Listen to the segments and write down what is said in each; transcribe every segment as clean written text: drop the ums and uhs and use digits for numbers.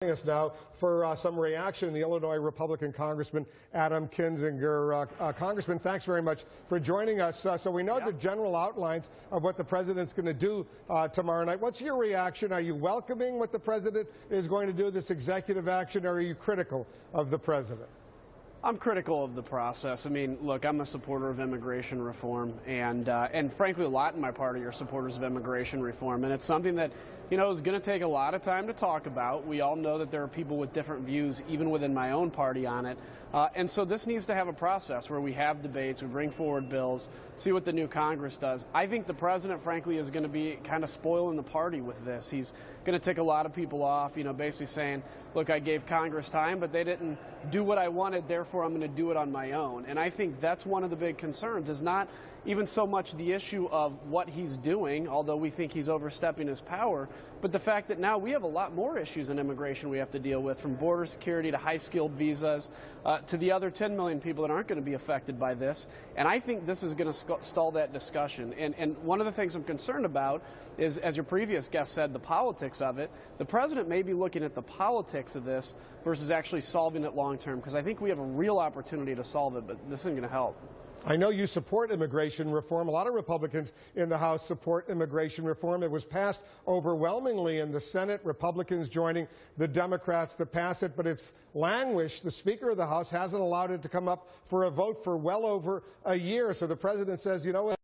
Us now for some reaction, the Illinois Republican Congressman Adam Kinzinger. Congressman, thanks very much for joining us. So we know the general outlines of what the president's going to do tomorrow night. What's your reaction? Are you welcoming what the president is going to do, this executive action, or are you critical of the president? I'm critical of the process. I mean, look, I'm a supporter of immigration reform, and frankly, a lot in my party are supporters of immigration reform, and it's something that, you know, is going to take a lot of time to talk about. We all know that there are people with different views, even within my own party, on it, and so this needs to have a process where we have debates, we bring forward bills, see what the new Congress does. I think the president, frankly, is going to be kind of spoiling the party with this. He's going to tick a lot of people off, you know, basically saying, look, I gave Congress time, but they didn't do what I wanted, therefore I'm going to do it on my own. And I think that's one of the big concerns, is not even so much the issue of what he's doing, although we think he's overstepping his power, but the fact that now we have a lot more issues in immigration we have to deal with, from border security to high-skilled visas to the other 10 million people that aren't going to be affected by this. And I think this is going to stall that discussion. And one of the things I'm concerned about is, as your previous guest said, the politics of it. The president may be looking at the politics of this versus actually solving it long-term, because I think we have a real opportunity to solve it, but this isn't going to help. I know you support immigration reform. A lot of Republicans in the House support immigration reform. It was passed overwhelmingly in the Senate, Republicans joining the Democrats to pass it, but it's languished. The Speaker of the House hasn't allowed it to come up for a vote for well over a year. So the president says, you know what?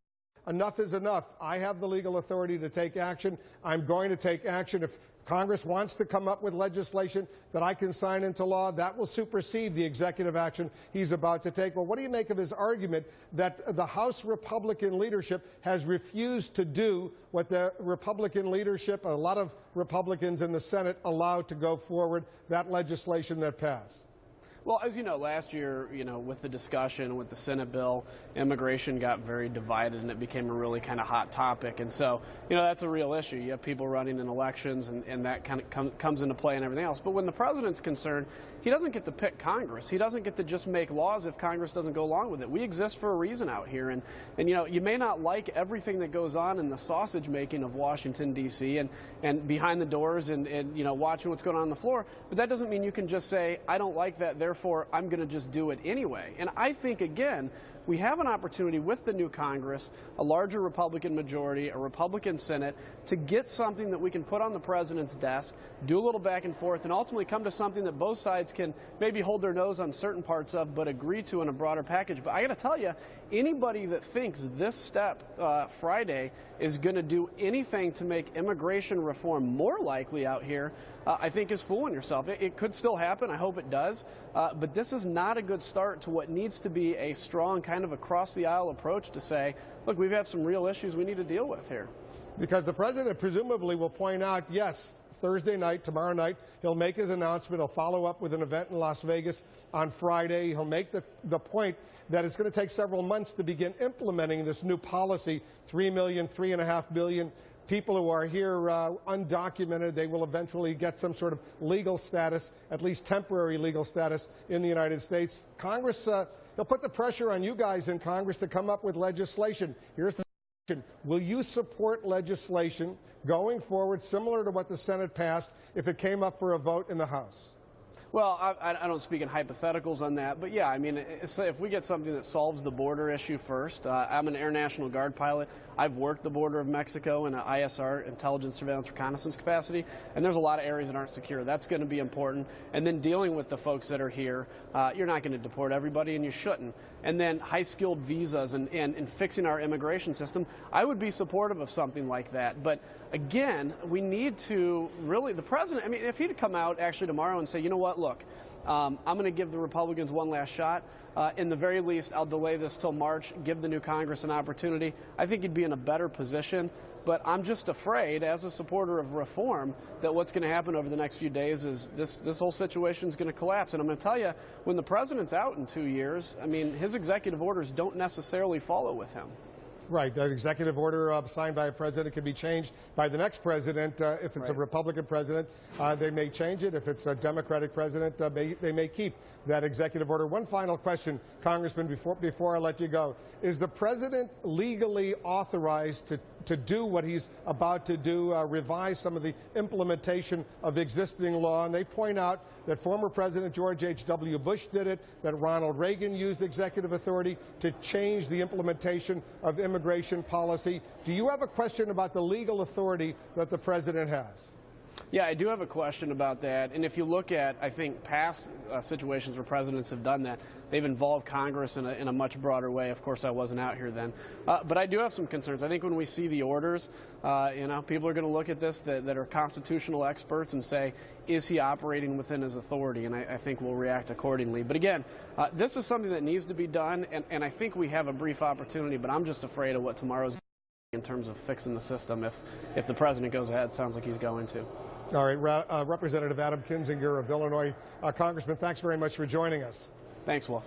Enough is enough. I have the legal authority to take action. I'm going to take action. If Congress wants to come up with legislation that I can sign into law, that will supersede the executive action he's about to take. Well, what do you make of his argument that the House Republican leadership has refused to do what the Republican leadership, a lot of Republicans in the Senate, allowed to go forward, that legislation that passed? Well, as you know, last year, you know, with the discussion with the Senate bill, immigration got very divided and it became a really kind of hot topic. And so, you know, that's a real issue. You have people running in elections and that kind of comes into play and everything else. But when the president's concerned, he doesn't get to pick Congress. He doesn't get to just make laws if Congress doesn't go along with it. We exist for a reason out here. And you know, you may not like everything that goes on in the sausage making of Washington, D.C. and behind the doors and, you know, watching what's going on the floor. But that doesn't mean you can just say, I don't like that, therefore I'm going to just do it anyway. And I think, again, we have an opportunity with the new Congress, a larger Republican majority, a Republican Senate, to get something that we can put on the president's desk, do a little back and forth, and ultimately come to something that both sides can maybe hold their nose on certain parts of, but agree to in a broader package. But I got to tell you, anybody that thinks this step Friday is going to do anything to make immigration reform more likely out here, I think is fooling yourself. It could still happen. I hope it does. But this is not a good start to what needs to be a strong kind of across-the-aisle approach to say, look, we've had some real issues we need to deal with here. Because the president presumably will point out, yes, Thursday night, tomorrow night, he'll make his announcement. He'll follow up with an event in Las Vegas on Friday. He'll make the point that it's going to take several months to begin implementing this new policy, 3 million, 3.5 million people who are here undocumented. They will eventually get some sort of legal status, at least temporary legal status in the United States. Congress, they'll put the pressure on you guys in Congress to come up with legislation. Here's the question. Will you support legislation going forward similar to what the Senate passed if it came up for a vote in the House? Well, I don't speak in hypotheticals on that, but yeah, I mean, if we get something that solves the border issue first, I'm an Air National Guard pilot. I've worked the border of Mexico in an ISR, intelligence, surveillance, reconnaissance capacity, and there's a lot of areas that aren't secure. That's going to be important. And then dealing with the folks that are here, you're not going to deport everybody, and you shouldn't. And then high-skilled visas and fixing our immigration system, I would be supportive of something like that. But again, we need to really, the president, I mean, if he'd come out actually tomorrow and say, you know what, look, I'm going to give the Republicans one last shot. In the very least, I'll delay this till March, give the new Congress an opportunity. I think he'd be in a better position. But I'm just afraid, as a supporter of reform, that what's going to happen over the next few days is this whole situation is going to collapse. And I'm going to tell you, when the president's out in 2 years, I mean, his executive orders don't necessarily follow with him. Right. That executive order signed by a president can be changed by the next president. If it's a Republican president, they may change it. If it's a Democratic president, they may keep that executive order. One final question, Congressman, before I let you go. Is the president legally authorized to do what he's about to do, revise some of the implementation of existing law. And they point out that former President George H.W. Bush did it, that Ronald Reagan used executive authority to change the implementation of immigration policy. Do you have a question about the legal authority that the president has? Yeah, I do have a question about that. And if you look at, I think, past situations where presidents have done that, they've involved Congress in a much broader way. Of course, I wasn't out here then. But I do have some concerns. I think when we see the orders, people are going to look at this that are constitutional experts and say, is he operating within his authority? And I think we'll react accordingly. But again, this is something that needs to be done, and I think we have a brief opportunity, but I'm just afraid of what tomorrow's in terms of fixing the system if the president goes ahead. Sounds like he's going to. All right, Representative Adam Kinzinger of Illinois. Congressman, thanks very much for joining us. Thanks, Wolf.